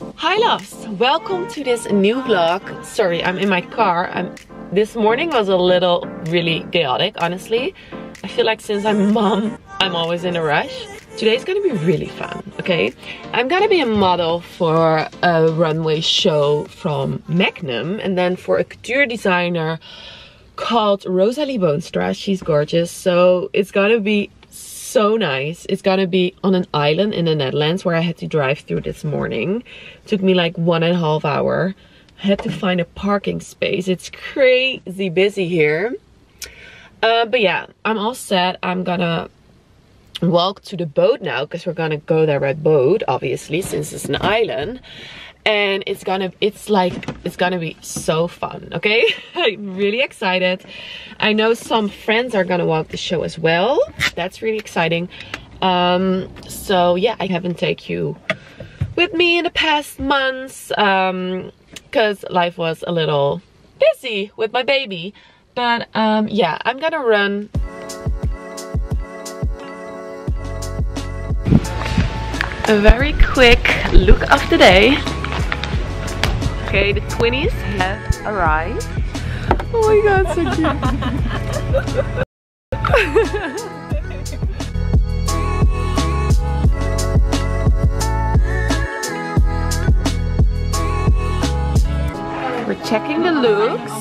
Hi loves, welcome to this new vlog. Sorry, I'm in my car. This morning was a little really chaotic, honestly. I feel like since I'm a mom, I'm always in a rush. Today's gonna be really fun, okay? I'm gonna be a model for a runway show from Magnum and then for a couture designer called Rosalie Boonstra. She's gorgeous, so it's gonna be so nice. It's gonna be on an island in the Netherlands where I had to drive through this morning. Took me like 1.5 hours. I had to find a parking space. It's crazy busy here. But yeah, I'm all set. I'm gonna walk to the boat now because we're gonna go there by boat, obviously, since it's an island. And it's gonna be so fun, okay? I'm really excited. I know some friends are gonna walk the show as well. That's really exciting. So yeah, I haven't taken you with me in the past months because life was a little busy with my baby. But yeah, I'm gonna run. A very quick look of the day. Okay, the twinnies have arrived. Oh my god, so cute. We're checking the looks.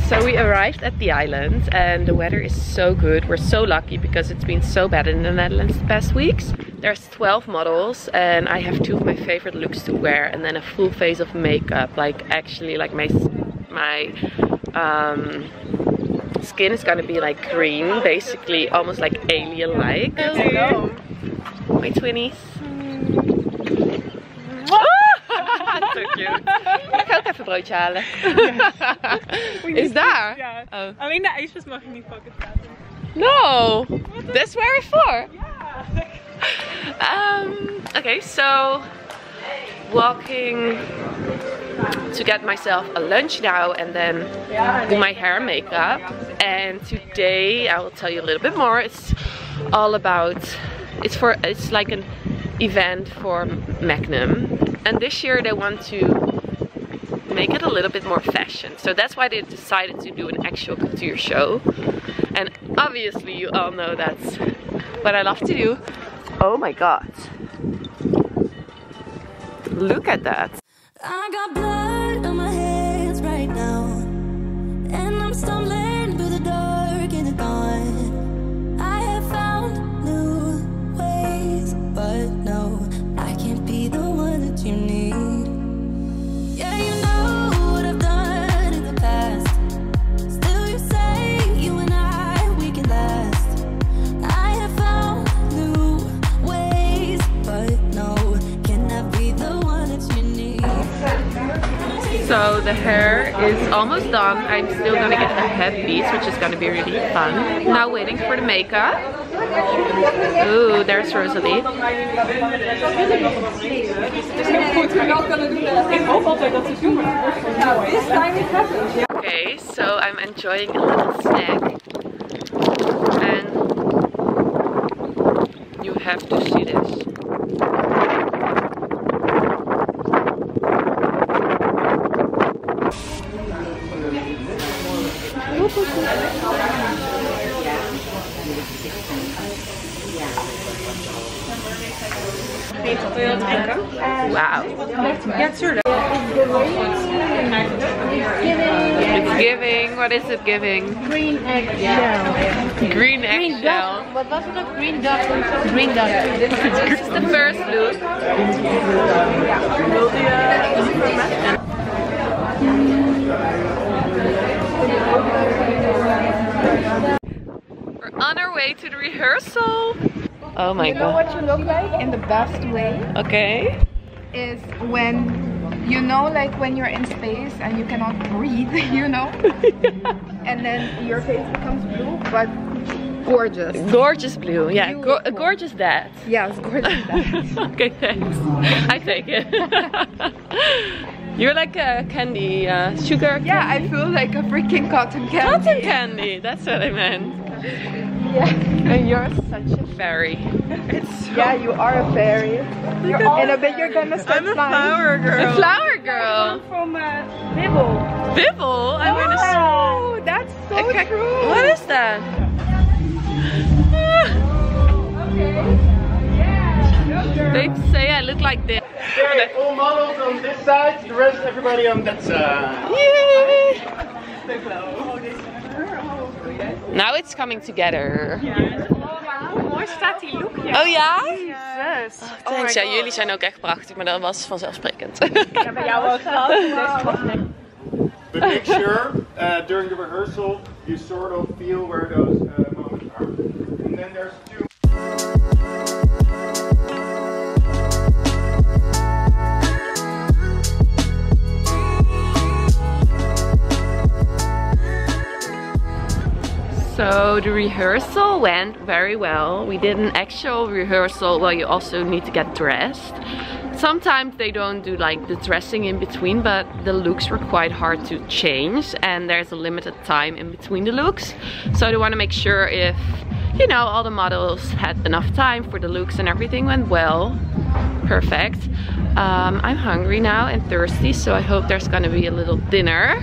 So we arrived at the island and the weather is so good. We're so lucky because it's been so bad in the Netherlands the past weeks. There's 12 models and I have 2 of my favorite looks to wear and then a full face of makeup. Like actually like my skin is gonna be like green, basically almost like alien-like. Hello. My twinnies. So cute. Ik ga ook even een broodje halen. Is daar? Ja. Oh. Alleen de ijsjes mag je niet pakken. No! That's where it's for. Ja. Okay, so walking to get myself a lunch now and then do my hair and makeup. And today I will tell you a little bit more. It's all about, it's like an event for Magnum. And this year they want to make it a little bit more fashion. So that's why they decided to do an actual couture show. And obviously you all know that's what I love to do. Oh my god. Look at that. I got blood on my hands right now. And I'm stumbling through the dark in the dawn. I have found new ways, but no, I can't be the one that you need. Yeah, you know what I've done in the past. Still you say you and I, we can last. I have found new ways, but no, cannot be the one that you need. So the hair is almost done. I'm still gonna get the headpiece, which is gonna be really fun. Now waiting for the makeup. Ooh, there's Rosalie. Okay, so I'm enjoying a little snack. And you have to see this. Wow. Ja, tuurlijk. It's giving, what is it giving? Green eggshell. Green eggshell. Wat was het ook? Green duck. Green duck. This is the first look. We're on our way to the rehearsal. Oh my god. You know what you look like in the best way? Okay. Is when, you know, like when you're in space and you cannot breathe, you know? And then your face becomes blue, but gorgeous. Gorgeous blue, yeah. Beautiful. Gorgeous that. Yes, gorgeous that. Okay, thanks. I take it. You're like a candy, sugar candy. Yeah, I feel like a freaking cotton candy. Cotton candy, that's what I meant. Yeah. And you're such a fairy. Yeah, you are a fairy. In a bit you're gonna start I'm a flying. flower girl. A flower girl. From Bibble. Bibble? I'm gonna. Oh, that's so true. What is that? They say I look like this. Okay, all models on this side, the rest everybody on that side. Yay! Now it's coming together. Mooi staat die look. Oh ja? Yes. Thanks. Ja, jullie zijn ook echt prachtig, maar dat was vanzelfsprekend. Ja, bij jou ook gehad. But make sure during the rehearsal you sort of feel where those moments are. And then there's two. So the rehearsal went very well. We did an actual rehearsal where you also need to get dressed. Sometimes they don't do like the dressing in between, but the looks were quite hard to change and there's a limited time in between the looks. So they want to make sure if, you know, all the models had enough time for the looks and everything went well. Perfect. I'm hungry now and thirsty, so I hope there's gonna be a little dinner.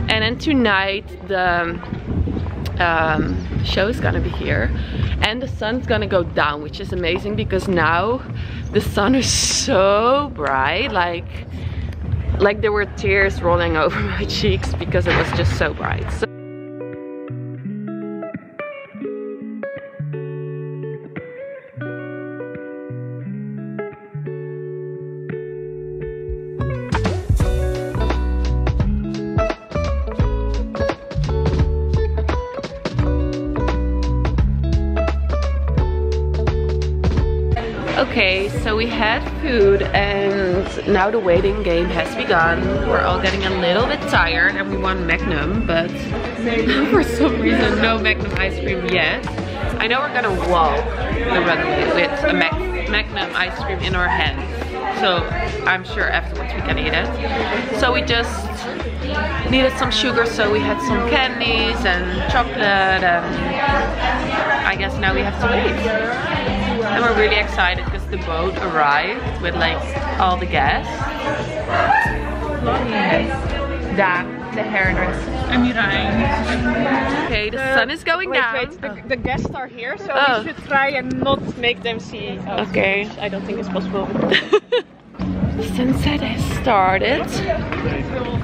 And then tonight the show is gonna be here and the sun's gonna go down, which is amazing because now the sun is so bright, like there were tears rolling over my cheeks because it was just so bright. So okay, so we had food and now the waiting game has begun. We're all getting a little bit tired and we want Magnum, but for some reason no Magnum ice cream yet. I know we're gonna walk the runway with a Magnum ice cream in our hand, so I'm sure afterwards we can eat it. So we just needed some sugar, so we had some candies and chocolate, and I guess now we have to wait. And we're really excited because the boat arrived with like all the guests. Da, the hairdresser. En Mireille. Okay, the sun is going down. Wait, the guests are here, so Oh. we should try and not make them see us. Okay. I don't think it's possible. The sunset has started.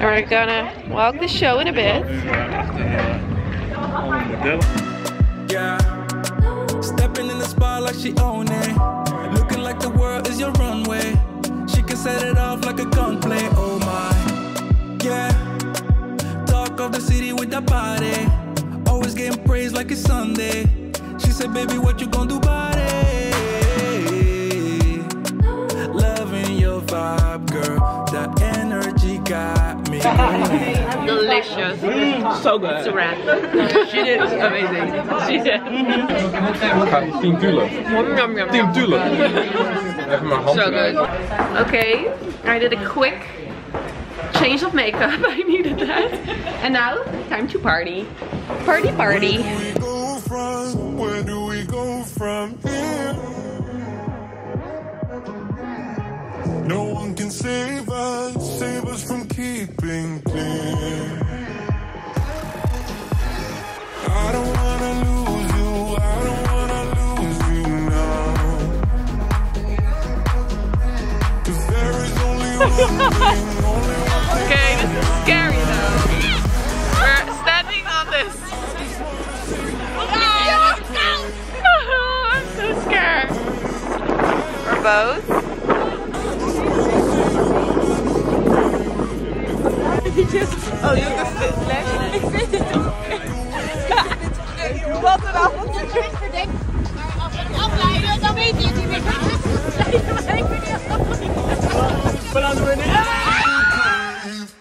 And we're gonna walk the show in a bit. Yeah, stepping in the spot like she own it. Looking like the world is your runway. She can set it off like a gunplay. Oh my, yeah. Talk of the city with that body. Always getting praised like it's Sunday. She said, baby, what you gonna do about it? Loving your vibe, girl. That energy got me. Delicious. So good. It's a wrap. She did amazing. She did. 10 tulip. Yum, yum, 10 yum. tulip. Even mijn hand So eruit. good. Okay, I did a quick change of makeup. I needed that. And now, time to party. Party, party. Where do we go from? Where do we go from here? No one can save us from keeping clear. I don't wanna lose you, I don't wanna lose you now. 'Cause there is only one thing, only one thing. Okay, this is scary though. We're standing on this. I'm so scared. We're both. Oh, you have de flash. Ik vind het ook. Wat een avontuur. Maar als we het afleiden, dan weet je het niet meer. Maar laten we